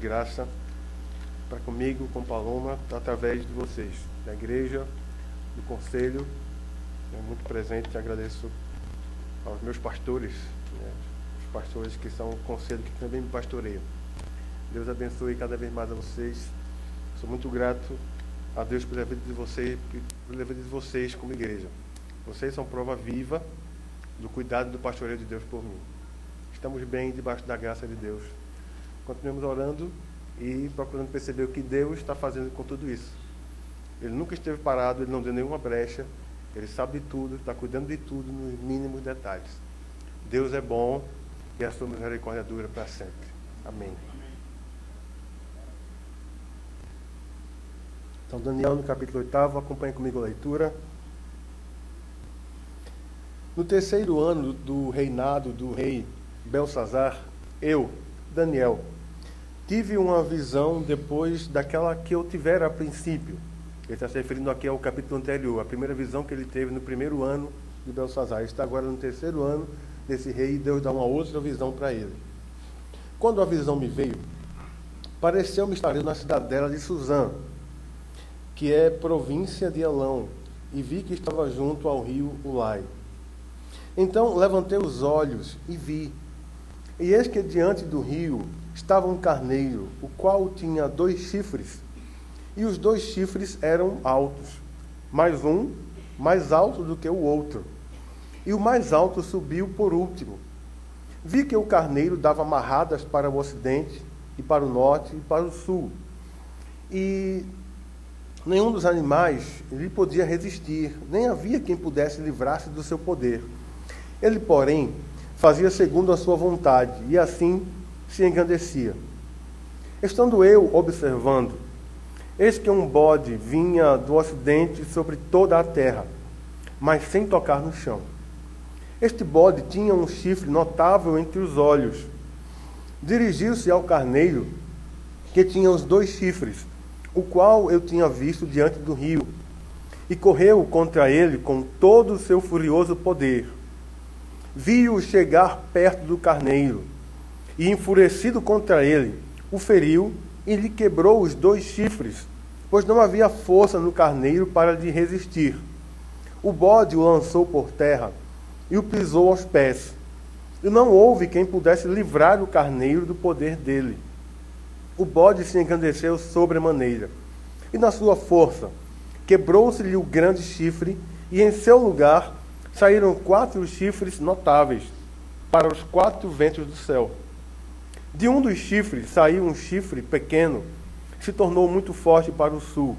Graça para comigo, com Paloma, através de vocês, da igreja, do conselho. É muito presente, agradeço aos meus pastores, os pastores que são o conselho que também me pastoreiam. Deus abençoe cada vez mais a vocês. Sou muito grato a Deus pela vida de vocês, pela vida de vocês como igreja. Vocês são prova viva do cuidado do pastoreio de Deus por mim. Estamos bem debaixo da graça de Deus. Continuamos orando e procurando perceber o que Deus está fazendo com tudo isso. Ele nunca esteve parado, ele não deu nenhuma brecha, ele sabe de tudo, está cuidando de tudo nos mínimos detalhes. Deus é bom e a sua misericórdia dura para sempre. Amém. Então, Daniel, no capítulo 8, acompanhe comigo a leitura. No terceiro ano do reinado do rei Belsazar, eu, Daniel, tive uma visão depois daquela que eu tivera a princípio. Ele está se referindo aqui ao capítulo anterior, a primeira visão que ele teve no primeiro ano de Belsazar. Ele está agora no terceiro ano desse rei e Deus dá uma outra visão para ele. Quando a visão me veio, pareceu-me estar na cidadela de Suzã, que é província de Elão, e vi que estava junto ao rio Ulai. Então levantei os olhos e vi, e eis que diante do rio estava um carneiro, o qual tinha 2 chifres, e os 2 chifres eram altos, mas um mais alto do que o outro, e o mais alto subiu por último. Vi que o carneiro dava amarradas para o ocidente, e para o norte, e para o sul, e nenhum dos animais lhe podia resistir, nem havia quem pudesse livrar-se do seu poder. Ele, porém, fazia segundo a sua vontade, e assim se engrandecia. Estando eu observando, eis que um bode vinha do ocidente sobre toda a terra, mas sem tocar no chão. Este bode tinha um chifre notável entre os olhos. Dirigiu-se ao carneiro, que tinha os 2 chifres, o qual eu tinha visto diante do rio, e correu contra ele com todo o seu furioso poder. Vi-o chegar perto do carneiro, e enfurecido contra ele, o feriu e lhe quebrou os 2 chifres, pois não havia força no carneiro para lhe resistir. O bode o lançou por terra e o pisou aos pés, e não houve quem pudesse livrar o carneiro do poder dele. O bode se engrandeceu sobremaneira, e na sua força quebrou-se-lhe o grande chifre, e em seu lugar saíram 4 chifres notáveis para os 4 ventos do céu. De um dos chifres saiu um chifre pequeno, que se tornou muito forte para o sul,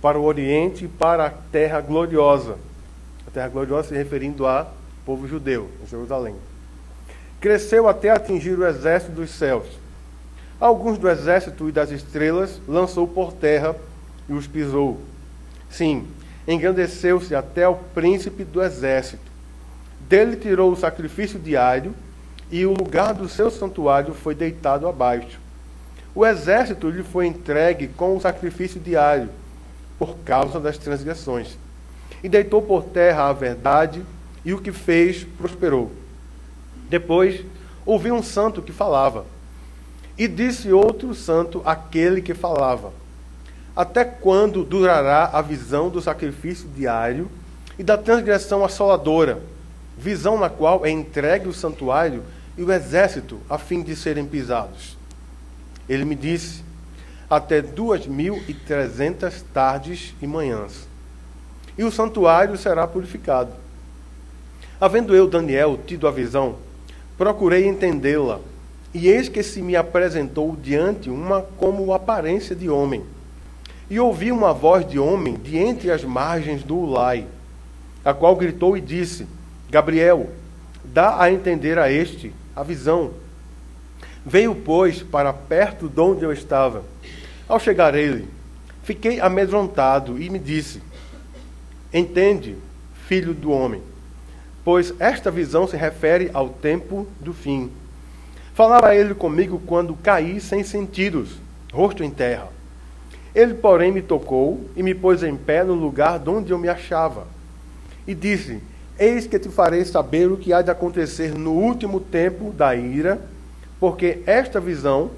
para o oriente e para a terra gloriosa. A terra gloriosa se referindo ao povo judeu, em Jerusalém. Cresceu até atingir o exército dos céus. Alguns do exército e das estrelas lançou por terra e os pisou. Sim, engrandeceu-se até o príncipe do exército. Dele tirou o sacrifício diário, e o lugar do seu santuário foi deitado abaixo. O exército lhe foi entregue com o sacrifício diário, por causa das transgressões. E deitou por terra a verdade, e o que fez prosperou. Depois, ouvi um santo que falava. E disse outro santo àquele que falava: até quando durará a visão do sacrifício diário e da transgressão assoladora, visão na qual é entregue o santuário e o exército a fim de serem pisados? Ele me disse: até 2.300 tardes e manhãs, e o santuário será purificado. Havendo eu, Daniel, tido a visão, procurei entendê-la, e eis que se me apresentou diante uma como aparência de homem. E ouvi uma voz de homem de entre as margens do Ulai, a qual gritou e disse: Gabriel, dá a entender a este a visão. Veio, pois, para perto de onde eu estava. Ao chegar ele, fiquei amedrontado e me disse: entende, filho do homem, pois esta visão se refere ao tempo do fim. Falava ele comigo quando caí sem sentidos, rosto em terra. Ele, porém, me tocou e me pôs em pé no lugar de onde eu me achava. E disse: eis que te farei saber o que há de acontecer no último tempo da ira, porque esta visão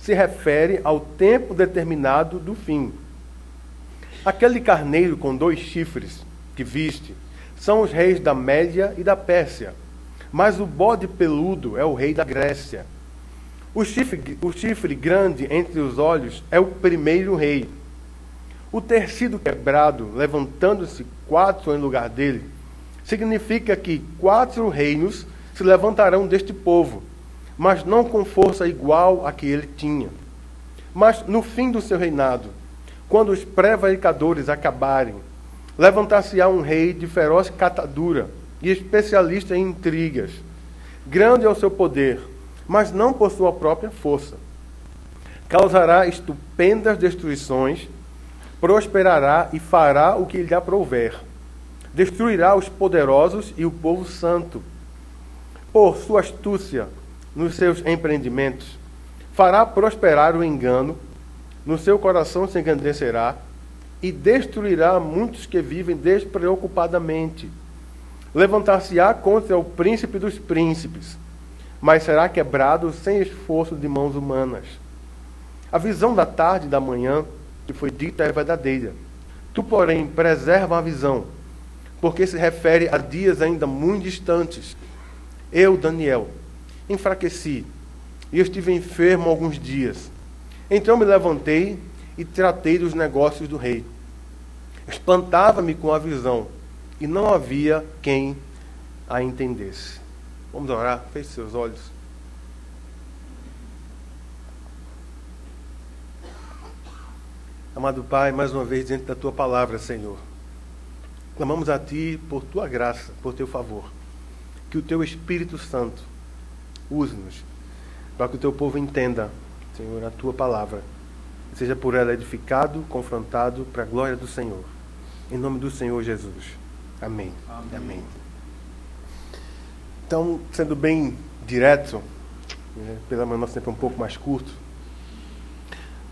se refere ao tempo determinado do fim. Aquele carneiro com 2 chifres que viste são os reis da Média e da Pérsia, mas o bode peludo é o rei da Grécia. O chifre grande entre os olhos é o primeiro rei. O ter sido quebrado, levantando-se 4 em lugar dele, significa que 4 reinos se levantarão deste povo, mas não com força igual à que ele tinha. Mas no fim do seu reinado, quando os prevaricadores acabarem, levantar-se-á um rei de feroz catadura e especialista em intrigas. Grande é o seu poder, mas não por sua própria força. Causará estupendas destruições, prosperará e fará o que lhe aprouver. Destruirá os poderosos e o povo santo. Por sua astúcia nos seus empreendimentos, fará prosperar o engano, no seu coração se engrandecerá e destruirá muitos que vivem despreocupadamente. Levantar-se-á contra o príncipe dos príncipes, mas será quebrado sem esforço de mãos humanas. A visão da tarde e da manhã que foi dita é verdadeira. Tu, porém, preserva a visão, porque se refere a dias ainda muito distantes. Eu, Daniel, enfraqueci e estive enfermo alguns dias. Então me levantei e tratei dos negócios do rei. Espantava-me com a visão, e não havia quem a entendesse. Vamos orar? Feche seus olhos. Amado Pai, mais uma vez diante da Tua palavra, Senhor, clamamos a Ti por Tua graça, por Teu favor. Que o Teu Espírito Santo use-nos para que o Teu povo entenda, Senhor, a Tua palavra. E seja por ela edificado, confrontado, para a glória do Senhor. Em nome do Senhor Jesus. Amém. Amém. Amém. Então, sendo bem direto, pela manhã nosso tempo é um pouco mais curto,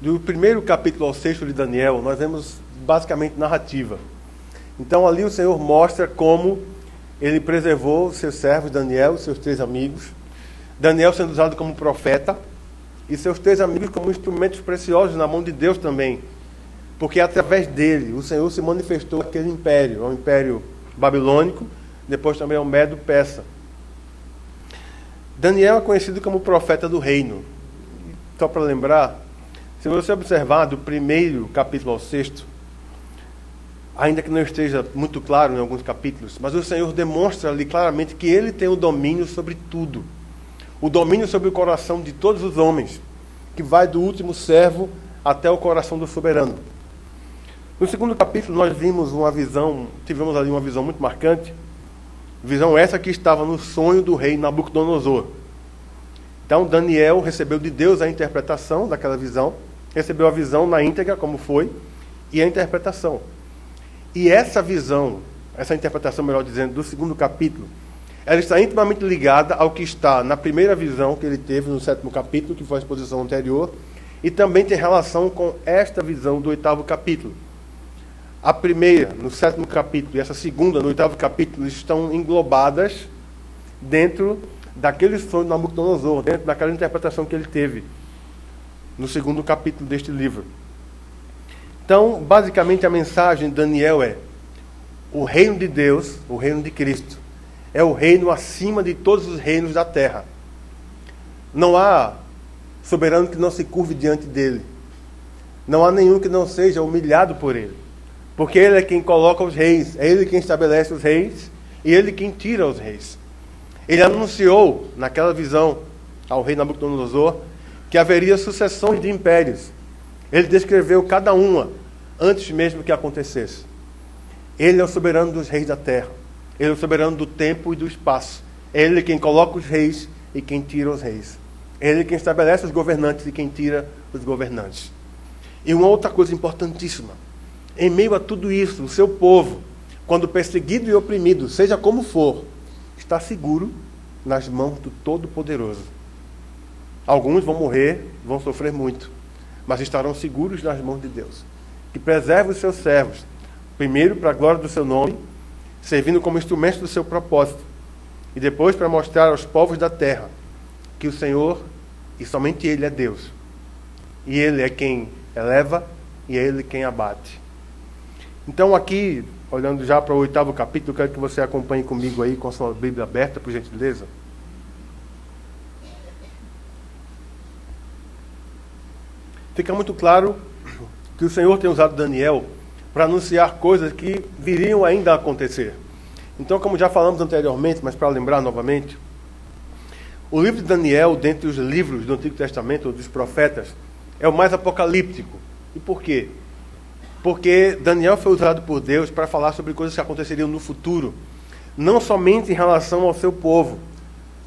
do primeiro capítulo ao 6º de Daniel, nós vemos basicamente narrativa. Então, ali o Senhor mostra como ele preservou os seus servos, Daniel, seus 3 amigos, Daniel sendo usado como profeta, e seus 3 amigos como instrumentos preciosos na mão de Deus também. Porque através dele, o Senhor se manifestou aquele império, o império babilônico, depois também ao Medo-Persa. Daniel é conhecido como profeta do reino. Só para lembrar, se você observar do primeiro capítulo ao 6º, ainda que não esteja muito claro em alguns capítulos, mas o Senhor demonstra ali claramente que ele tem o domínio sobre tudo. O domínio sobre o coração de todos os homens, que vai do último servo até o coração do soberano. No 2º capítulo nós tivemos ali uma visão muito marcante, visão essa que estava no sonho do rei Nabucodonosor. Então Daniel recebeu de Deus a interpretação daquela visão, recebeu a visão na íntegra, como foi, e a interpretação. E essa visão, essa interpretação, melhor dizendo, do 2º capítulo, ela está intimamente ligada ao que está na primeira visão que ele teve no 7º capítulo, que foi a exposição anterior, e também tem relação com esta visão do 8º capítulo. A primeira, no 7º capítulo, e essa segunda, no 8º capítulo, estão englobadas dentro daquele sonho de Nabucodonosor, dentro daquela interpretação que ele teve no 2º capítulo deste livro. Então, basicamente, a mensagem de Daniel é: o reino de Deus, o reino de Cristo, é o reino acima de todos os reinos da terra. Não há soberano que não se curve diante dele. Não há nenhum que não seja humilhado por ele. Porque ele é quem coloca os reis, é ele quem estabelece os reis e ele quem tira os reis. Ele anunciou, naquela visão, ao rei Nabucodonosor, que haveria sucessões de impérios. Ele descreveu cada uma antes mesmo que acontecesse. Ele é o soberano dos reis da terra. Ele é o soberano do tempo e do espaço. É ele quem coloca os reis e quem tira os reis. É ele quem estabelece os governantes e quem tira os governantes. E uma outra coisa importantíssima: em meio a tudo isso, o seu povo, quando perseguido e oprimido, seja como for, está seguro nas mãos do Todo-Poderoso. Alguns vão morrer, vão sofrer muito, mas estarão seguros nas mãos de Deus, que preserva os seus servos, primeiro para a glória do seu nome, servindo como instrumento do seu propósito, e depois para mostrar aos povos da terra que o Senhor, e somente Ele, é Deus, e Ele é quem eleva e é Ele quem abate. Então aqui, olhando já para o 8º capítulo, eu quero que você acompanhe comigo aí com a sua Bíblia aberta, por gentileza. Fica muito claro que o Senhor tem usado Daniel para anunciar coisas que viriam ainda a acontecer. Então, como já falamos anteriormente, mas para lembrar novamente, o livro de Daniel, dentre os livros do Antigo Testamento, ou dos profetas, é o mais apocalíptico. E por quê? Porque Daniel foi usado por Deus para falar sobre coisas que aconteceriam no futuro, não somente em relação ao seu povo,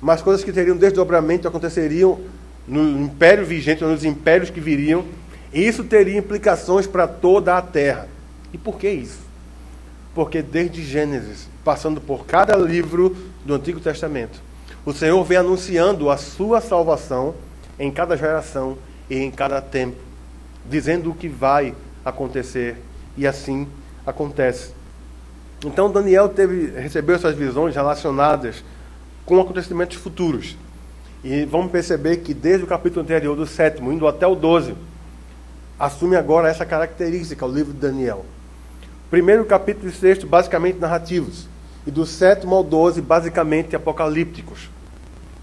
mas coisas que teriam desdobramento, aconteceriam no império vigente, ou nos impérios que viriam, e isso teria implicações para toda a terra. E por que isso? Porque desde Gênesis, passando por cada livro do Antigo Testamento, o Senhor vem anunciando a sua salvação em cada geração e em cada tempo, dizendo o que vai acontecer, e assim acontece. Então Daniel recebeu essas visões relacionadas com acontecimentos futuros. E vamos perceber que desde o capítulo anterior, do 7º, indo até o 12, assume agora essa característica, o livro de Daniel. Primeiro capítulo e 6º, basicamente narrativos. E do 7º ao 12, basicamente apocalípticos.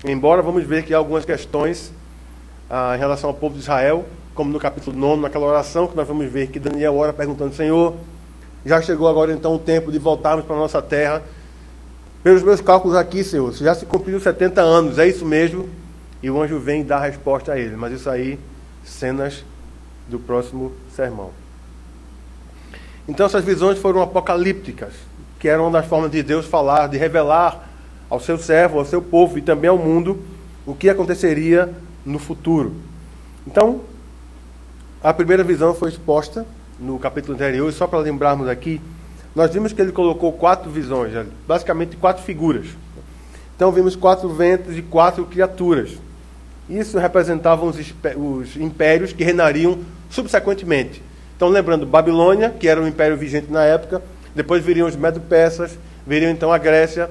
Embora vamos ver que há algumas questões em relação ao povo de Israel, como no capítulo 9, naquela oração que nós vamos ver que Daniel ora perguntando: Senhor, já chegou agora então o tempo de voltarmos para a nossa terra. Pelos meus cálculos aqui, Senhor, já se cumpriu 70 anos, é isso mesmo? E o anjo vem dar a resposta a ele. Mas isso aí, cenas do próximo sermão. Então essas visões foram apocalípticas, que eram uma das formas de Deus falar, de revelar ao seu servo, ao seu povo e também ao mundo o que aconteceria no futuro. Então, a primeira visão foi exposta no capítulo anterior, e só para lembrarmos aqui, nós vimos que ele colocou 4 visões, basicamente 4 figuras. Então vimos 4 ventos e 4 criaturas. Isso representavam os impérios que reinariam subsequentemente. Então, lembrando, Babilônia, que era um império vigente na época, depois viriam os Medo-Persas, viriam então a Grécia.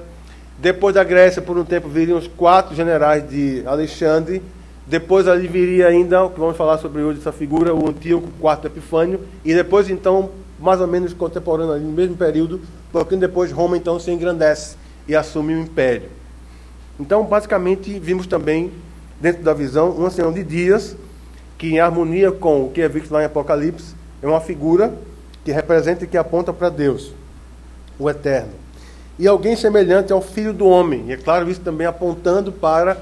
Depois da Grécia, por um tempo, viriam os 4 generais de Alexandre. Depois ali viria ainda, o que vamos falar sobre hoje, essa figura, o Antíoco IV Epifânio. E depois, então, mais ou menos contemporâneo ali, no mesmo período, um pouquinho depois, Roma então se engrandece e assume o império. Então, basicamente, vimos também, dentro da visão, um ancião de dias, que em harmonia com o que é visto lá em Apocalipse, é uma figura que representa e que aponta para Deus, o Eterno. E alguém semelhante ao Filho do Homem, e é claro, isso também apontando para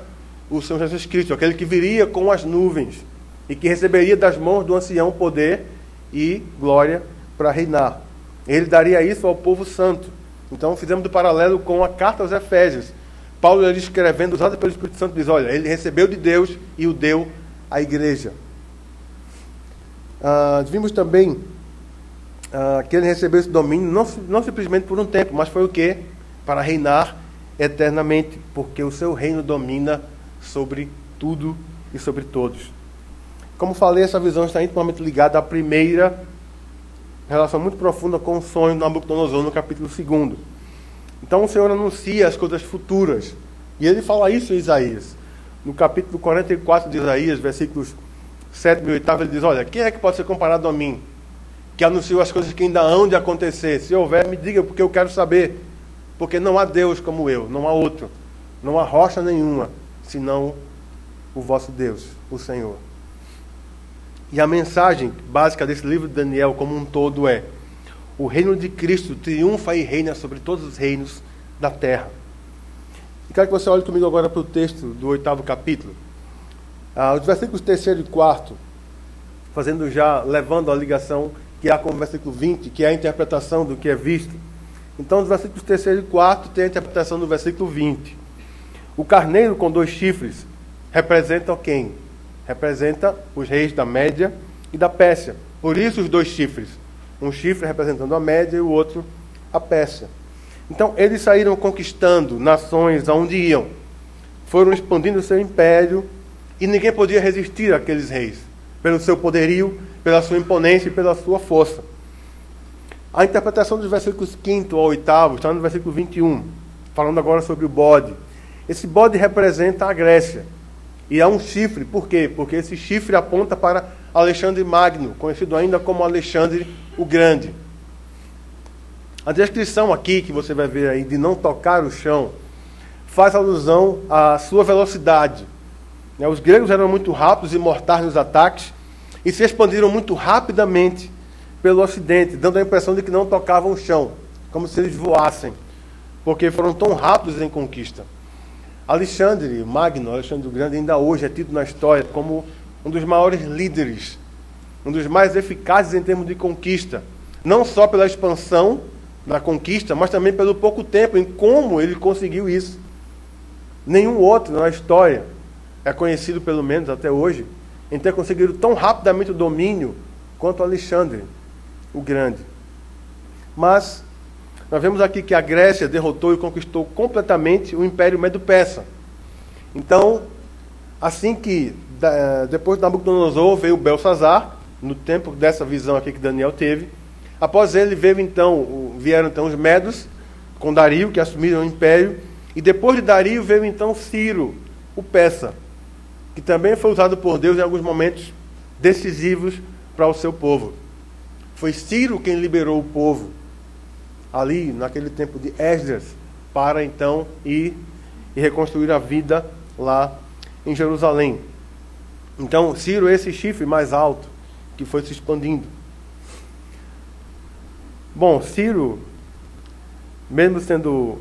o Senhor Jesus Cristo, aquele que viria com as nuvens, e que receberia das mãos do ancião poder e glória para reinar. Ele daria isso ao povo santo. Então fizemos do paralelo com a carta aos Efésios. Paulo, ele escrevendo, usado pelo Espírito Santo, diz: olha, ele recebeu de Deus e o deu à igreja. Vimos também que ele recebeu esse domínio não simplesmente por um tempo, mas foi o quê? Para reinar eternamente, porque o seu reino domina sobre tudo e sobre todos. Como falei, essa visão está intimamente ligada à primeira relação muito profunda com o sonho de Nabucodonosor no capítulo 2. Então o Senhor anuncia as coisas futuras, e ele fala isso em Isaías. No capítulo 44 de Isaías, versículos 7 e 8, ele diz: olha, quem é que pode ser comparado a mim, que anunciou as coisas que ainda hão de acontecer? Se houver, me diga, porque eu quero saber. Porque não há Deus como eu, não há outro, não há rocha nenhuma, senão o vosso Deus, o Senhor. E a mensagem básica desse livro de Daniel como um todo é: o reino de Cristo triunfa e reina sobre todos os reinos da terra. E quero que você olhe comigo agora para o texto do 8º capítulo. Os versículos 3º e 4º, levando a ligação que há com o versículo 20, que é a interpretação do que é visto. Então, os versículos 3º e 4º tem a interpretação do versículo 20. O carneiro com 2 chifres representa quem? Representa os reis da Média e da Pérsia. Por isso os 2 chifres. Um chifre representando a Média e o outro a Pérsia. Então, eles saíram conquistando nações aonde iam. Foram expandindo o seu império e ninguém podia resistir àqueles reis, pelo seu poderio, pela sua imponência e pela sua força. A interpretação dos versículos 5º ao 8º está no versículo 21, falando agora sobre o bode. Esse bode representa a Grécia. E há um chifre. Por quê? Porque esse chifre aponta para Alexandre Magno, conhecido ainda como Alexandre o Grande. A descrição aqui, que você vai ver aí, de não tocar o chão, faz alusão à sua velocidade. Os gregos eram muito rápidos e mortais nos ataques e se expandiram muito rapidamente pelo ocidente, dando a impressão de que não tocavam o chão, como se eles voassem, porque foram tão rápidos em conquista. Alexandre Magno, Alexandre o Grande, ainda hoje é tido na história como um dos maiores líderes, um dos mais eficazes em termos de conquista, não só pela expansão da conquista, mas também pelo pouco tempo em como ele conseguiu isso. Nenhum outro na história é conhecido, pelo menos até hoje, em ter conseguido tão rapidamente o domínio quanto Alexandre o Grande. Mas nós vemos aqui que a Grécia derrotou e conquistou completamente o Império Medo-Persa. Então, assim que depois de Nabucodonosor veio Belsazar, no tempo dessa visão aqui que Daniel teve. Após ele vieram então os Medos, com Dario, que assumiram o Império. E depois de Dario veio então Ciro, o Persa, que também foi usado por Deus em alguns momentos decisivos para o seu povo. Foi Ciro quem liberou o povo, ali naquele tempo de Esdras, para então ir e reconstruir a vida lá em Jerusalém. Então, Ciro é esse chifre mais alto, que foi se expandindo. Bom, Ciro, mesmo sendo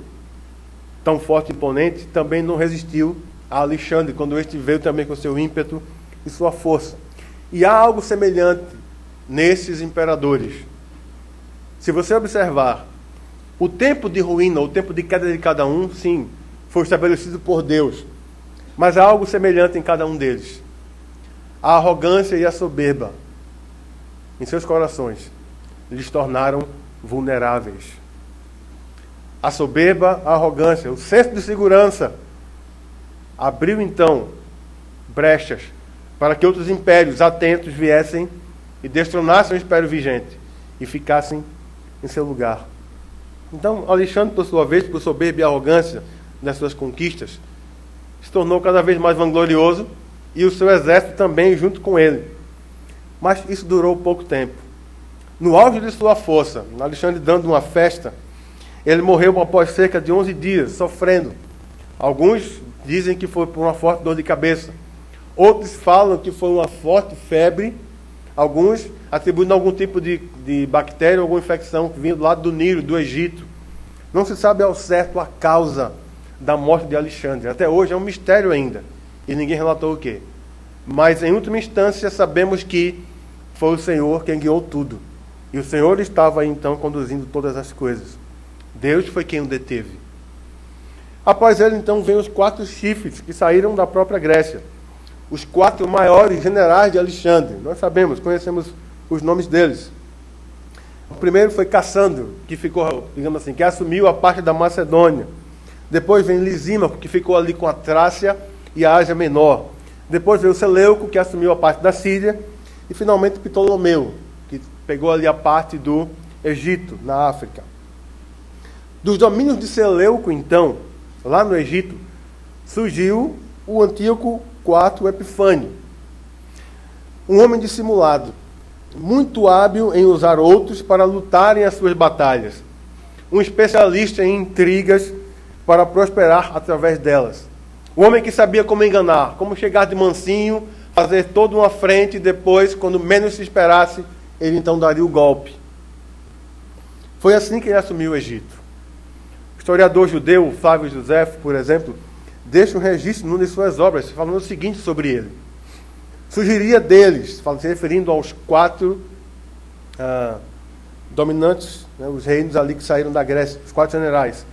tão forte e imponente, também não resistiu a Alexandre, quando este veio também com seu ímpeto e sua força. E há algo semelhante nesses imperadores. Se você observar, o tempo de ruína, o tempo de queda de cada um, sim, foi estabelecido por Deus. Mas há algo semelhante em cada um deles. A arrogância e a soberba em seus corações lhes tornaram vulneráveis. A soberba, a arrogância, o senso de segurança abriu então brechas para que outros impérios atentos viessem e destronassem o império vigente e ficassem em seu lugar. Então, Alexandre, por sua vez, por soberba e arrogância nas suas conquistas, se tornou cada vez mais vanglorioso e o seu exército também junto com ele. Mas isso durou pouco tempo. No auge de sua força, Alexandre dando uma festa, ele morreu após cerca de 11 dias, sofrendo. Alguns dizem que foi por uma forte dor de cabeça. Outros falam que foi uma forte febre. Alguns atribuindo algum tipo de bactéria ou alguma infecção que vinha do lado do Nilo, do Egito. Não se sabe ao certo a causa da morte de Alexandre. Até hoje é um mistério ainda. E ninguém relatou o quê. Mas, em última instância, sabemos que foi o Senhor quem guiou tudo. E o Senhor estava aí, então, conduzindo todas as coisas. Deus foi quem o deteve. Após ele, então, vem os 4 chifres que saíram da própria Grécia. Os 4 maiores generais de Alexandre. Nós sabemos, conhecemos os nomes deles. O primeiro foi Cassandro, que ficou, digamos assim, que assumiu a parte da Macedônia. Depois vem Lisímaco, que ficou ali com a Trácia e a Ásia Menor. Depois veio Seleuco, que assumiu a parte da Síria. E finalmente Ptolomeu, que pegou ali a parte do Egito, na África. Dos domínios de Seleuco, então, lá no Egito, surgiu o Antíoco IV Epifânio. Um homem dissimulado, muito hábil em usar outros para lutarem as suas batalhas. Um especialista em intrigas para prosperar através delas. Um homem que sabia como enganar, como chegar de mansinho, fazer toda uma frente e depois, quando menos se esperasse, ele então daria o golpe. Foi assim que ele assumiu o Egito. O historiador judeu Flávio Josefo, por exemplo, deixa um registro numa de suas obras, falando o seguinte sobre ele. Surgiria deles, se referindo aos 4 dominantes, né, os reinos ali que saíram da Grécia, os 4 generais.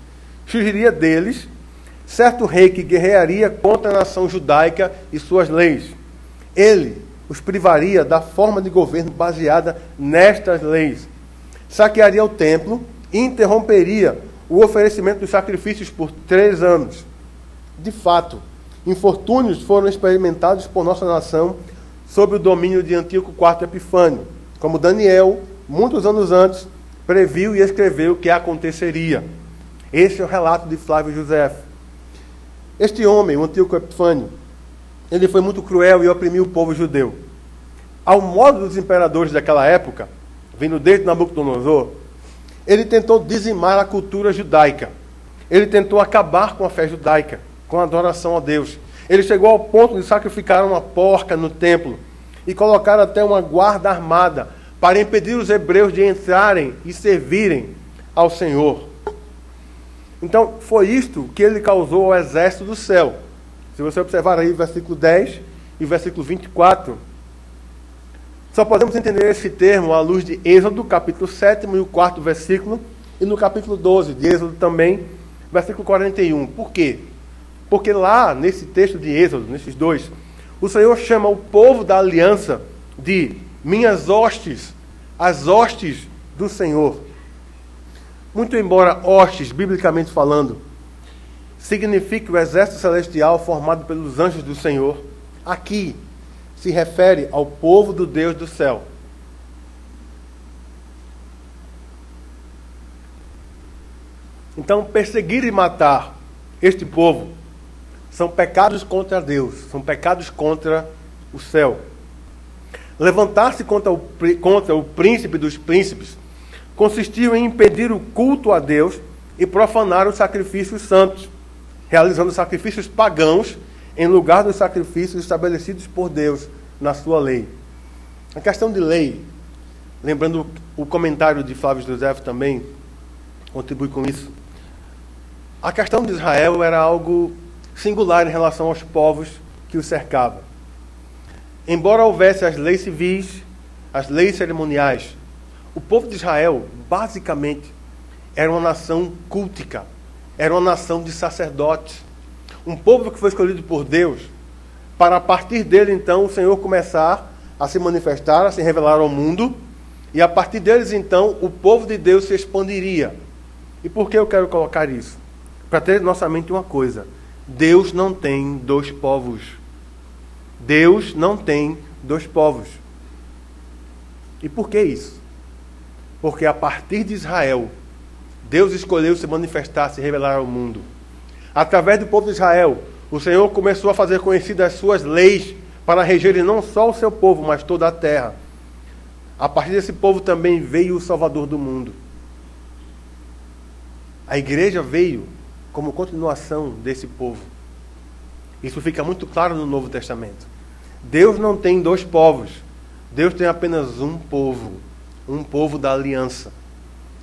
Surgiria deles certo rei que guerrearia contra a nação judaica e suas leis. Ele os privaria da forma de governo baseada nestas leis. Saquearia o templo e interromperia o oferecimento dos sacrifícios por 3 anos. De fato, infortúnios foram experimentados por nossa nação sob o domínio de Antíoco IV Epifânio, como Daniel, muitos anos antes, previu e escreveu o que aconteceria. Este é o relato de Flávio Josefo. Este homem, o Antíoco Epifânio, ele foi muito cruel e oprimiu o povo judeu. Ao modo dos imperadores daquela época, vindo desde Nabucodonosor, ele tentou dizimar a cultura judaica. Ele tentou acabar com a fé judaica, com a adoração a Deus. Ele chegou ao ponto de sacrificar uma porca no templo e colocar até uma guarda armada para impedir os hebreus de entrarem e servirem ao Senhor. Então, foi isto que ele causou ao exército do céu. Se você observar aí o versículo 10 e o versículo 24, só podemos entender esse termo à luz de Êxodo, capítulo 7 e o 4º versículo, e no capítulo 12 de Êxodo também, versículo 41. Por quê? Porque lá, nesse texto de Êxodo, nesses dois, o Senhor chama o povo da aliança de minhas hostes, as hostes do Senhor. Muito embora hostes, biblicamente falando, signifique o exército celestial formado pelos anjos do Senhor, aqui se refere ao povo do Deus do céu. Então, perseguir e matar este povo são pecados contra Deus, são pecados contra o céu. Levantar-se contra o príncipe dos príncipes consistiu em impedir o culto a Deus e profanar os sacrifícios santos, realizando sacrifícios pagãos em lugar dos sacrifícios estabelecidos por Deus na sua lei. A questão de lei, lembrando o comentário de Flávio José também, contribui com isso. A questão de Israel era algo singular em relação aos povos que o cercavam. Embora houvesse as leis civis, as leis cerimoniais, o povo de Israel, basicamente, era uma nação cultica, era uma nação de sacerdotes. Um povo que foi escolhido por Deus, para a partir dele, então, o Senhor começar a se manifestar, a se revelar ao mundo, e a partir deles, então, o povo de Deus se expandiria. E por que eu quero colocar isso? Para ter na nossa mente uma coisa: Deus não tem dois povos. Deus não tem dois povos. E por que isso? Porque a partir de Israel, Deus escolheu se manifestar, se revelar ao mundo. Através do povo de Israel, o Senhor começou a fazer conhecidas as suas leis para regerem não só o seu povo, mas toda a terra. A partir desse povo também veio o Salvador do mundo. A igreja veio como continuação desse povo. Isso fica muito claro no Novo Testamento. Deus não tem dois povos. Deus tem apenas um povo da aliança.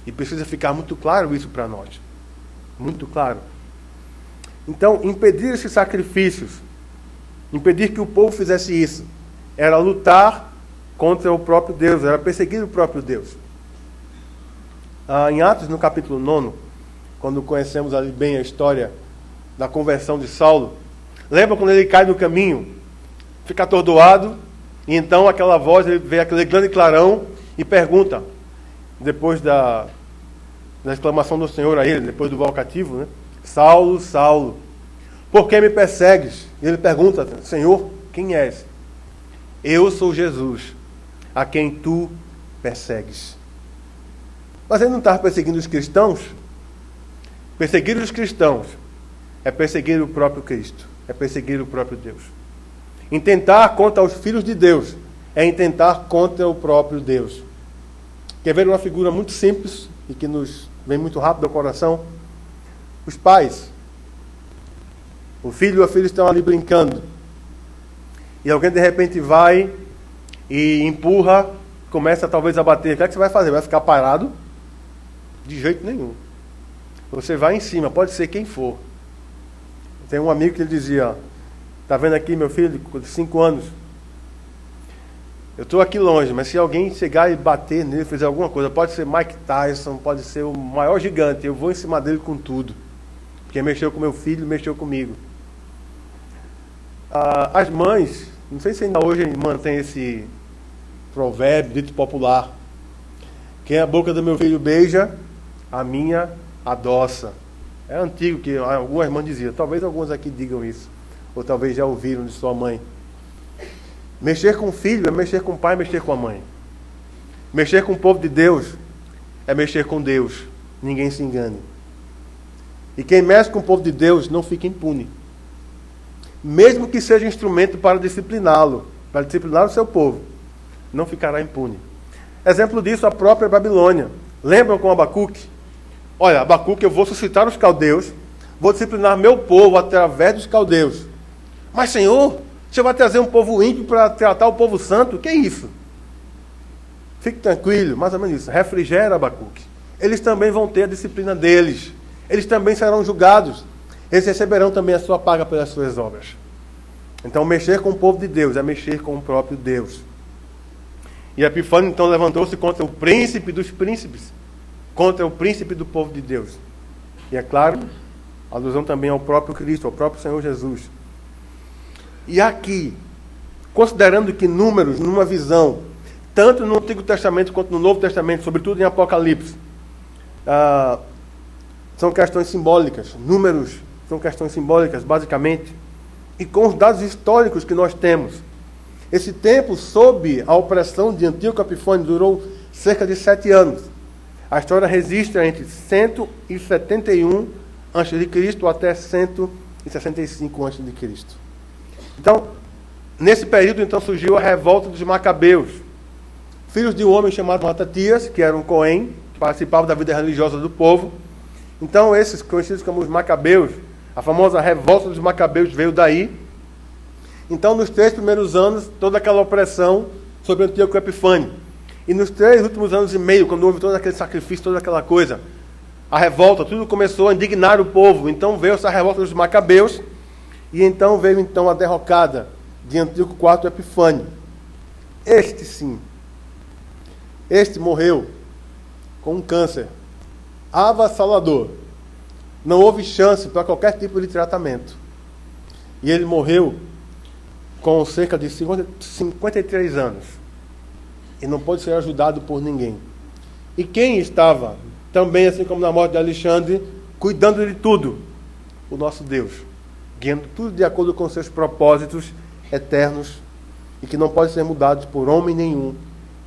E precisa ficar muito claro isso para nós. Muito claro. Então, impedir esses sacrifícios, impedir que o povo fizesse isso, era lutar contra o próprio Deus, era perseguir o próprio Deus. Em Atos, no capítulo 9, quando conhecemos ali bem a história da conversão de Saulo, lembra quando ele cai no caminho, fica atordoado, e então aquela voz, ele vê aquele grande clarão e pergunta, depois da exclamação do Senhor a ele, depois do volcativo, né? Saulo, Saulo, por que me persegues? E ele pergunta, Senhor, quem és? Eu sou Jesus, a quem tu persegues. Mas ele não estava perseguindo os cristãos? Perseguir os cristãos é perseguir o próprio Cristo, é perseguir o próprio Deus. Intentar contra os filhos de Deus é intentar contra o próprio Deus. Quer ver uma figura muito simples e que nos vem muito rápido ao coração? Os pais. O filho e a filha estão ali brincando. E alguém de repente vai e empurra, começa talvez a bater. O que é que você vai fazer? Vai ficar parado? De jeito nenhum. Você vai em cima, pode ser quem for. Tem um amigo que ele dizia, está vendo aqui meu filho de 5 anos? Eu estou aqui longe, mas se alguém chegar e bater nele, fizer alguma coisa, pode ser Mike Tyson, pode ser o maior gigante, eu vou em cima dele com tudo. Porque mexeu com meu filho, mexeu comigo. As mães, não sei se ainda hoje mantém esse provérbio dito popular. Quem a boca do meu filho beija, a minha adoça. É antigo que algumas mães diziam, talvez algumas aqui digam isso, ou talvez já ouviram de sua mãe. Mexer com o filho é mexer com o pai, mexer com a mãe. Mexer com o povo de Deus é mexer com Deus. Ninguém se engane. E quem mexe com o povo de Deus não fica impune. mesmo que seja instrumento para discipliná-lo, para disciplinar o seu povo, não ficará impune. Exemplo disso, a própria Babilônia. Lembram com Abacuque? Olha, Abacuque, eu vou suscitar os caldeus, vou disciplinar meu povo através dos caldeus. Mas, Senhor, você vai trazer um povo ímpio para tratar o povo santo? Que é isso? Fique tranquilo, mais ou menos isso. Refrigera, Abacuque. Eles também vão ter a disciplina deles. Eles também serão julgados. Eles receberão também a sua paga pelas suas obras. Então, mexer com o povo de Deus é mexer com o próprio Deus. E Epifânio, então, levantou-se contra o príncipe dos príncipes, contra o príncipe do povo de Deus. E, é claro, alusão também ao próprio Cristo, ao próprio Senhor Jesus. E aqui, considerando que números, numa visão, tanto no Antigo Testamento quanto no Novo Testamento, sobretudo em Apocalipse, são questões simbólicas. Números são questões simbólicas, basicamente. E com os dados históricos que nós temos, esse tempo, sob a opressão de Antíoco Epifânio, durou cerca de 7 anos. A história registra entre 171 a.C. até 165 a.C. Então, nesse período, então, surgiu a revolta dos Macabeus, filhos de um homem chamado Matatias, que era um Cohen, que participava da vida religiosa do povo. Então, esses conhecidos como os Macabeus, a famosa revolta dos Macabeus veio daí. Então, nos 3 primeiros anos, toda aquela opressão sobre Antíoco Epifânio. E nos 3 últimos anos e meio, quando houve todo aquele sacrifício, toda aquela coisa, a revolta, tudo começou a indignar o povo. Então veio essa revolta dos Macabeus, e então veio então a derrocada de Antíoco IV Epifânio. Este sim, este morreu com um câncer avassalador. Não houve chance para qualquer tipo de tratamento. E ele morreu com cerca de 53 anos. E não pode ser ajudado por ninguém. E quem estava, também assim como na morte de Alexandre, cuidando de tudo? O nosso Deus. Guiando tudo de acordo com seus propósitos eternos e que não podem ser mudados por homem nenhum,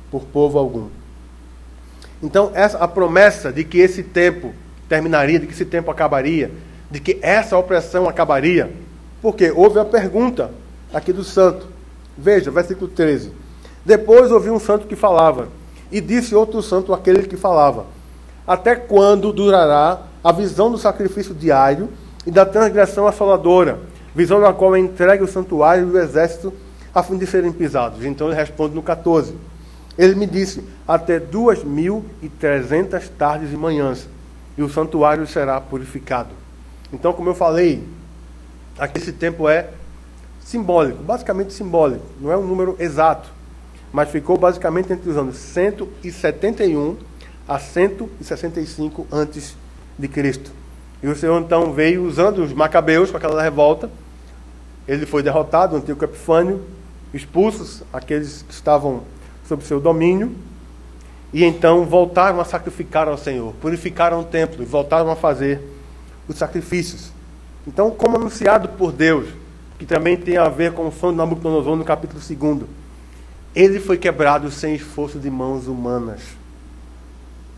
por povo algum. Então, a promessa de que esse tempo terminaria, de que esse tempo acabaria, de que essa opressão acabaria, porque houve a pergunta aqui do santo. Veja, versículo 13. Depois ouvi um santo que falava, e disse outro santo àquele que falava: até quando durará a visão do sacrifício diário e da transgressão assoladora, visão na qual é entregue o santuário e o exército a fim de serem pisados? Então ele responde no 14. Ele me disse: até 2.300 tardes e manhãs, e o santuário será purificado. Então, como eu falei, aqui esse tempo é simbólico, basicamente simbólico, não é um número exato, mas ficou basicamente entre os anos 171 a 165 antes de Cristo. E o Senhor então veio usando os Macabeus com aquela revolta. Ele foi derrotado, o Antíoco Epifânio, expulsos aqueles que estavam sob seu domínio, e então voltaram a sacrificar ao Senhor, purificaram o templo e voltaram a fazer os sacrifícios. Então, como anunciado por Deus, que também tem a ver com o sonho de Nabucodonosor no capítulo 2, ele foi quebrado sem esforço de mãos humanas.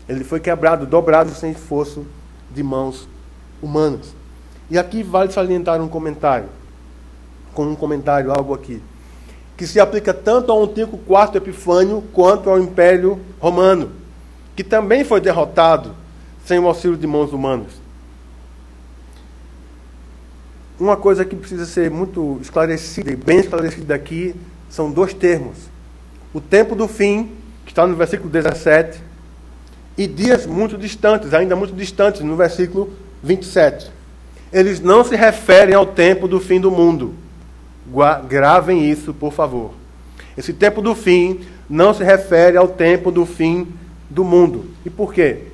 Ele foi quebrado, dobrado sem esforço de mãos humanas. E aqui vale salientar um comentário, algo aqui, que se aplica tanto ao Antíoco IV Epifânio quanto ao Império Romano, que também foi derrotado sem o auxílio de mãos humanas. Uma coisa que precisa ser muito esclarecida, e bem esclarecida aqui, são 2 termos. O tempo do fim, que está no versículo 17, e dias muito distantes, ainda muito distantes, no versículo 27. Eles não se referem ao tempo do fim do mundo. Gravem isso, por favor. Esse tempo do fim não se refere ao tempo do fim do mundo. E por quê?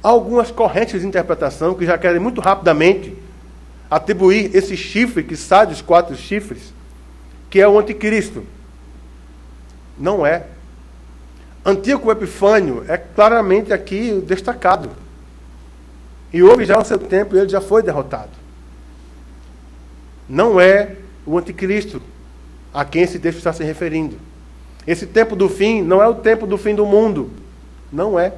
Há algumas correntes de interpretação que já querem muito rapidamente atribuir esse chifre que sai dos 4 chifres, que é o anticristo. Não é. Antíoco Epifânio é claramente aqui destacado. E houve já o seu tempo e ele já foi derrotado. Não é o anticristo a quem esse texto está se referindo. Esse tempo do fim não é o tempo do fim do mundo. Não é.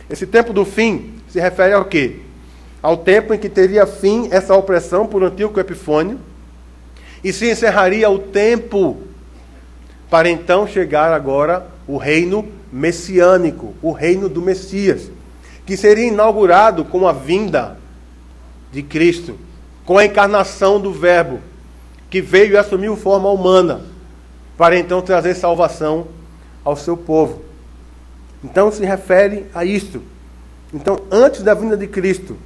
Esse tempo do fim se refere ao quê? Ao tempo em que teria fim essa opressão por Antíoco Epifânio, e se encerraria o tempo para então chegar agora o reino messiânico, o reino do Messias, que seria inaugurado com a vinda de Cristo, com a encarnação do Verbo, que veio e assumiu forma humana, para então trazer salvação ao seu povo. Então se refere a isto. Então, antes da vinda de Cristo,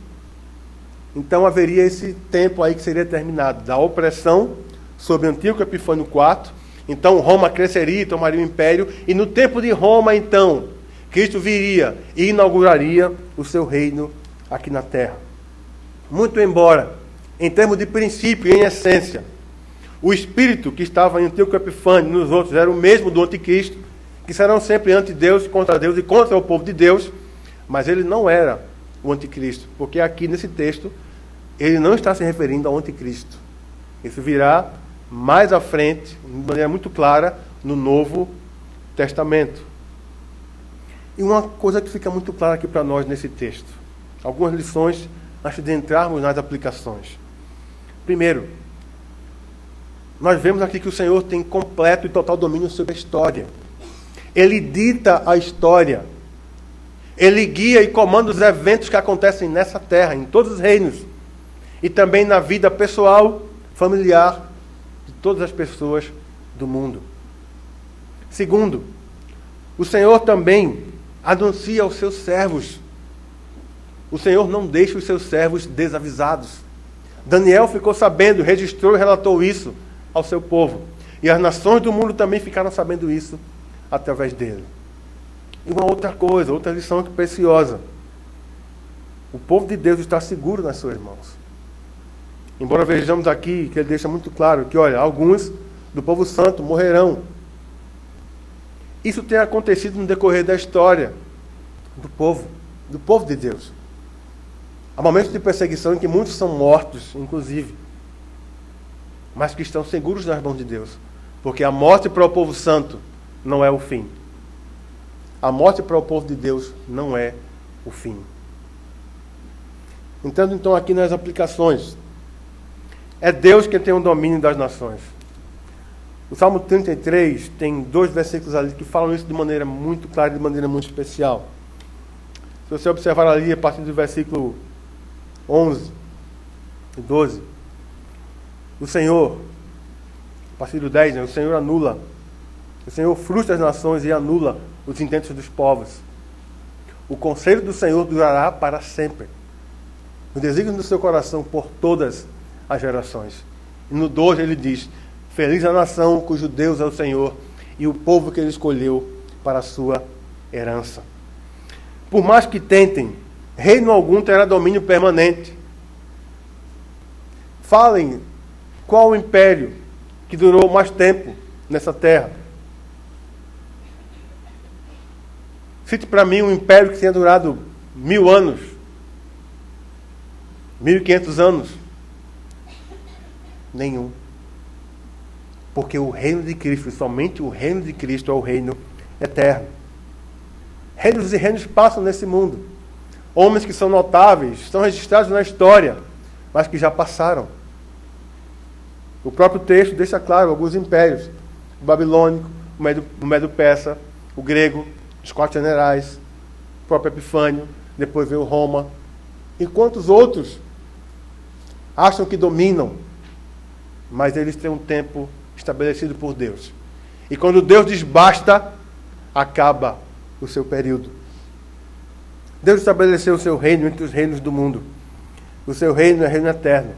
então haveria esse tempo aí que seria terminado, da opressão sobre Antíoco Epifânio IV. Então Roma cresceria e tomaria o império, e no tempo de Roma, então, Cristo viria e inauguraria o seu reino aqui na terra. Muito embora, em termos de princípio e em essência, o espírito que estava em Antíoco Epifânio e nos outros era o mesmo do anticristo, que serão sempre anti-Deus, contra Deus e contra o povo de Deus, mas ele não era o anticristo, porque aqui nesse texto ele não está se referindo ao anticristo. Isso virá mais à frente, de maneira muito clara, no Novo Testamento. E uma coisa que fica muito clara aqui para nós nesse texto, algumas lições antes de entrarmos nas aplicações. Primeiro, nós vemos aqui que o Senhor tem completo e total domínio sobre a história. Ele dita a história. Ele guia e comanda os eventos que acontecem nessa terra, em todos os reinos. E também na vida pessoal, familiar, de todas as pessoas do mundo. Segundo, o Senhor também anuncia aos seus servos. O Senhor não deixa os seus servos desavisados. Daniel ficou sabendo, registrou e relatou isso ao seu povo. E as nações do mundo também ficaram sabendo isso através dele. E uma outra coisa, outra lição preciosa. O povo de Deus está seguro nas suas mãos. Embora vejamos aqui que ele deixa muito claro que, olha, alguns do povo santo morrerão. Isso tem acontecido no decorrer da história do povo de Deus. Há momentos de perseguição em que muitos são mortos, inclusive, mas que estão seguros nas mãos de Deus, porque a morte para o povo santo não é o fim. A morte para o povo de Deus não é o fim. Entrando então aqui nas aplicações. É Deus quem tem o domínio das nações. O Salmo 33 tem 2 versículos ali que falam isso de maneira muito clara, de maneira muito especial. Se você observar ali, a partir do versículo 11 e 12, o Senhor, a partir do 10, o Senhor anula, o Senhor frustra as nações e anula os intentos dos povos. O conselho do Senhor durará para sempre. O desígnio do seu coração por todas as gerações. E no 12 ele diz: feliz a nação cujo Deus é o Senhor e o povo que ele escolheu para a sua herança. Por mais que tentem, reino algum terá domínio permanente. Falem qual o império que durou mais tempo nessa terra. Cite para mim um império que tenha durado 1000 anos, 1500 anos. Nenhum. Porque o reino de Cristo, somente o reino de Cristo é o reino eterno. Reinos e reinos passam nesse mundo. Homens que são notáveis, estão registrados na história, mas que já passaram. O próprio texto deixa claro alguns impérios: o babilônico, o medo-persa, o grego, os 4 generais, o próprio Epifânio, depois veio Roma. Enquanto os outros acham que dominam, mas eles têm um tempo estabelecido por Deus. E quando Deus diz basta, acaba o seu período. Deus estabeleceu o seu reino entre os reinos do mundo. O seu reino é reino eterno.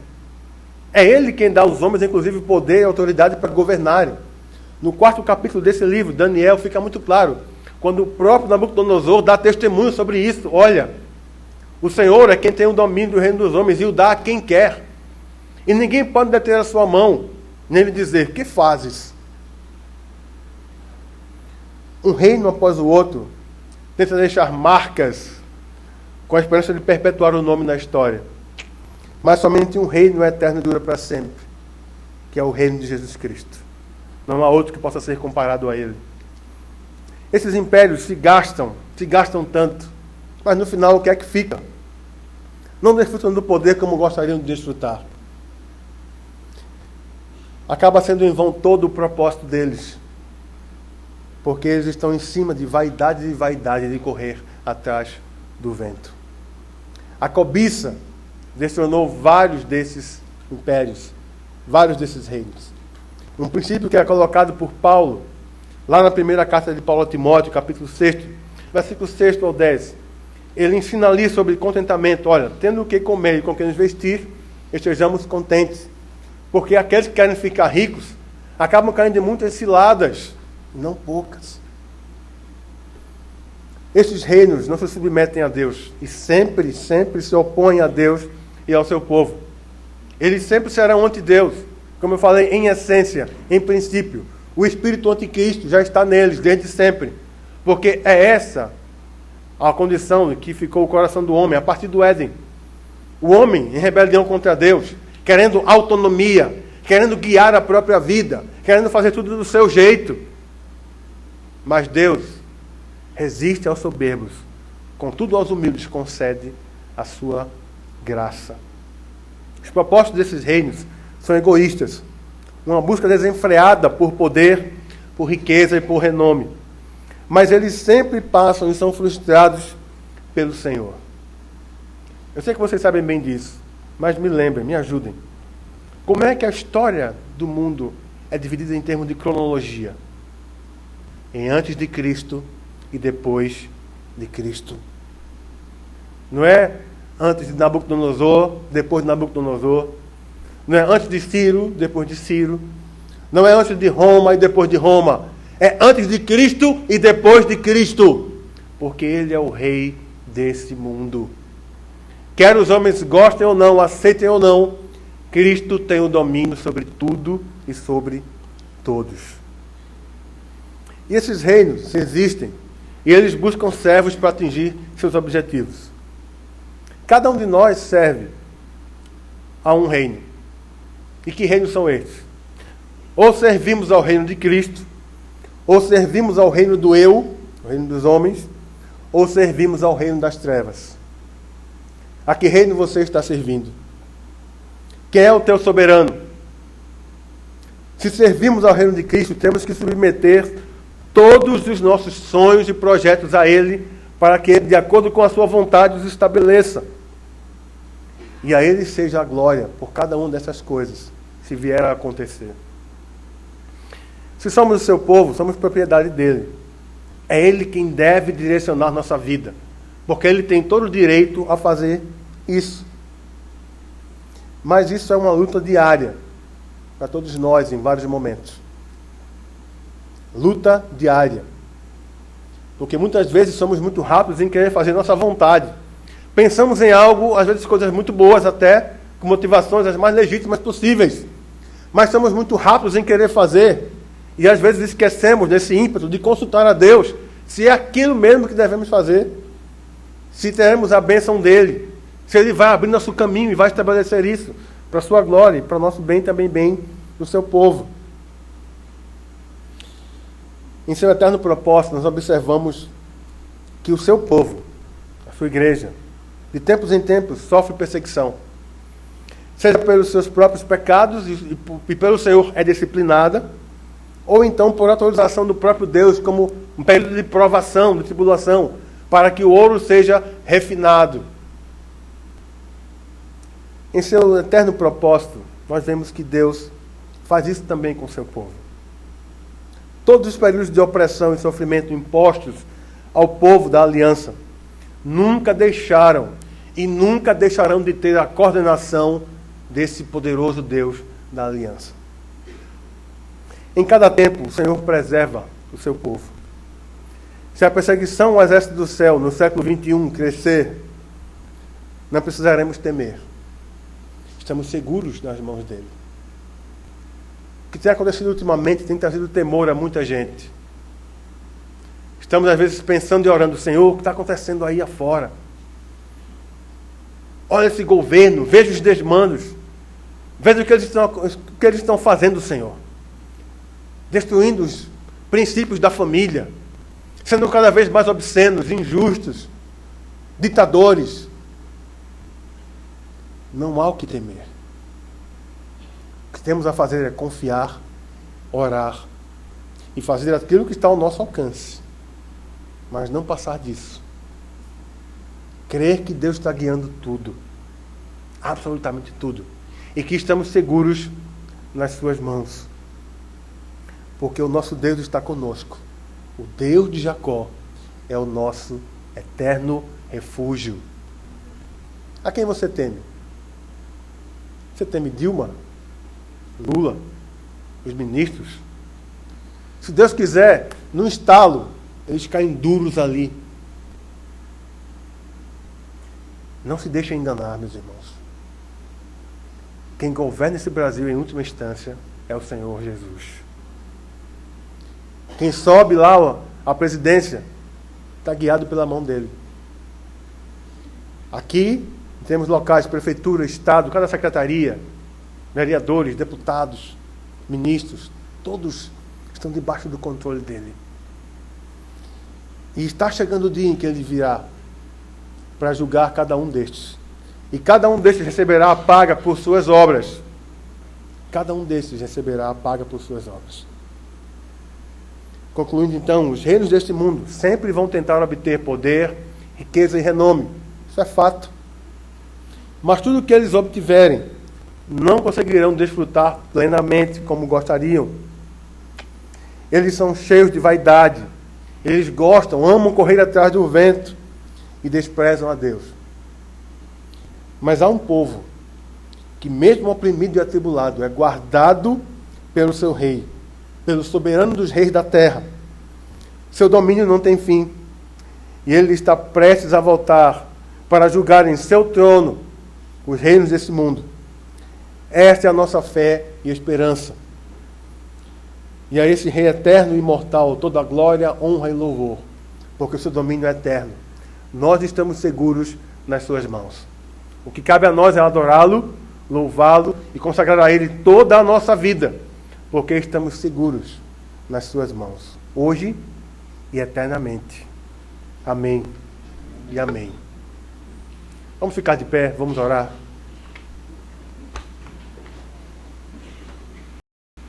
É Ele quem dá aos homens, inclusive, poder e autoridade para governarem. No 4º capítulo desse livro, Daniel, fica muito claro, quando o próprio Nabucodonosor dá testemunho sobre isso. Olha, o Senhor é quem tem o domínio do reino dos homens e o dá a quem quer. E ninguém pode deter a sua mão, nem lhe dizer: que fazes? Um reino após o outro tenta deixar marcas com a esperança de perpetuar o nome na história. Mas somente um reino eterno dura para sempre, que é o reino de Jesus Cristo. Não há outro que possa ser comparado a ele. Esses impérios se gastam tanto, mas no final o que é que fica? Não desfrutam do poder como gostariam de desfrutar. acaba sendo em vão todo o propósito deles. Porque eles estão em cima de vaidade e vaidade de correr atrás do vento. A cobiça destronou vários desses impérios, vários desses reinos. Um princípio que é colocado por Paulo, lá na primeira carta de Paulo a Timóteo, capítulo 6, versículo 6 ao 10. Ele ensina ali sobre contentamento. Olha, tendo o que comer e com o que nos vestir, estejamos contentes. Porque aqueles que querem ficar ricos acabam caindo em muitas ciladas, não poucas. Estes reinos não se submetem a Deus e sempre se opõem a Deus e ao seu povo. Eles sempre serão anti-Deus, como eu falei, em essência, em princípio. O espírito anticristo já está neles desde sempre, porque é essa a condição que ficou o coração do homem a partir do Éden. O homem em rebelião contra Deus, querendo autonomia, querendo guiar a própria vida, querendo fazer tudo do seu jeito. Mas Deus resiste aos soberbos, contudo aos humildes concede a sua graça. Os propósitos desses reinos são egoístas, uma busca desenfreada por poder, por riqueza e por renome. Mas eles sempre passam e são frustrados pelo Senhor. Eu sei que vocês sabem bem disso, mas me lembrem, me ajudem. Como é que a história do mundo é dividida em termos de cronologia? Em antes de Cristo e depois de Cristo. Não é antes de Nabucodonosor, depois de Nabucodonosor. Não é antes de Ciro, depois de Ciro. Não é antes de Roma e depois de Roma. É antes de Cristo e depois de Cristo. Porque Ele é o rei desse mundo. Quer os homens gostem ou não, aceitem ou não, Cristo tem o domínio sobre tudo e sobre todos. E esses reinos existem e eles buscam servos para atingir seus objetivos. Cada um de nós serve a um reino. E que reinos são estes? Ou servimos ao reino de Cristo, ou servimos ao reino do eu, o reino dos homens, ou servimos ao reino das trevas. A que reino você está servindo? Quem é o teu soberano? Se servimos ao reino de Cristo, temos que submeter todos os nossos sonhos e projetos a Ele, para que Ele, de acordo com a sua vontade, os estabeleça. E a Ele seja a glória por cada uma dessas coisas, se vier a acontecer. Se somos o seu povo, somos propriedade dEle. É Ele quem deve direcionar nossa vida, porque Ele tem todo o direito a fazer isso. Mas isso é uma luta diária para todos nós em vários momentos. Luta diária. Porque muitas vezes somos muito rápidos em querer fazer nossa vontade. Pensamos em algo, às vezes coisas muito boas até, com motivações as mais legítimas possíveis. Mas somos muito rápidos em querer fazer. E às vezes esquecemos desse ímpeto de consultar a Deus se é aquilo mesmo que devemos fazer. Se teremos a bênção dEle. Se Ele vai abrir nosso caminho e vai estabelecer isso para a sua glória e para o nosso bem também bem do seu povo. Em seu eterno propósito, nós observamos que o seu povo, a sua igreja, de tempos em tempos, sofre perseguição. Seja pelos seus próprios pecados e pelo Senhor é disciplinada, ou então por autorização do próprio Deus, como um período de provação, de tribulação, para que o ouro seja refinado. Em seu eterno propósito, nós vemos que Deus faz isso também com o seu povo. Todos os períodos de opressão e sofrimento impostos ao povo da aliança nunca deixaram e nunca deixarão de ter a coordenação desse poderoso Deus da aliança. Em cada tempo, o Senhor preserva o seu povo. Se a perseguição ao exército do céu no século XXI crescer, não precisaremos temer. Estamos seguros nas mãos dele. O que tem acontecido ultimamente tem trazido temor a muita gente. Estamos, às vezes, pensando e orando, Senhor, o que está acontecendo aí afora? Olha esse governo, veja os desmandos. Veja o que eles estão fazendo, Senhor. Destruindo os princípios da família. Sendo cada vez mais obscenos, injustos, ditadores. Não há o que temer. O que que temos a fazer é confiar, orar e fazer aquilo que está ao nosso alcance. Mas não passar disso. Crer que Deus está guiando tudo. Absolutamente tudo. E que estamos seguros nas suas mãos. Porque o nosso Deus está conosco. O Deus de Jacó é o nosso eterno refúgio. A quem você teme? Você teme Dilma? Lula? Os ministros? Se Deus quiser, num estalo, eles caem duros ali. Não se deixe enganar, meus irmãos. Quem governa esse Brasil, em última instância, é o Senhor Jesus. Quem sobe lá a presidência está guiado pela mão dele. Aqui, temos locais, prefeitura, estado, cada secretaria, vereadores, deputados, ministros, todos estão debaixo do controle dele. E está chegando o dia em que ele virá para julgar cada um destes. E cada um destes receberá a paga por suas obras. Cada um destes receberá a paga por suas obras. Concluindo então, os reinos deste mundo sempre vão tentar obter poder, riqueza e renome. Isso é fato. Mas tudo que eles obtiverem, não conseguirão desfrutar plenamente como gostariam. Eles são cheios de vaidade. Eles gostam, amam correr atrás do vento e desprezam a Deus. Mas há um povo que, mesmo oprimido e atribulado, é guardado pelo seu rei, pelo soberano dos reis da terra. Seu domínio não tem fim. E ele está prestes a voltar para julgar em seu trono os reinos desse mundo. Esta é a nossa fé e esperança. E a esse Rei eterno e imortal toda a glória, honra e louvor, porque o seu domínio é eterno. Nós estamos seguros nas suas mãos. O que cabe a nós é adorá-lo, louvá-lo e consagrar a ele toda a nossa vida, porque estamos seguros nas suas mãos, hoje e eternamente. Amém e amém. Vamos ficar de pé, vamos orar.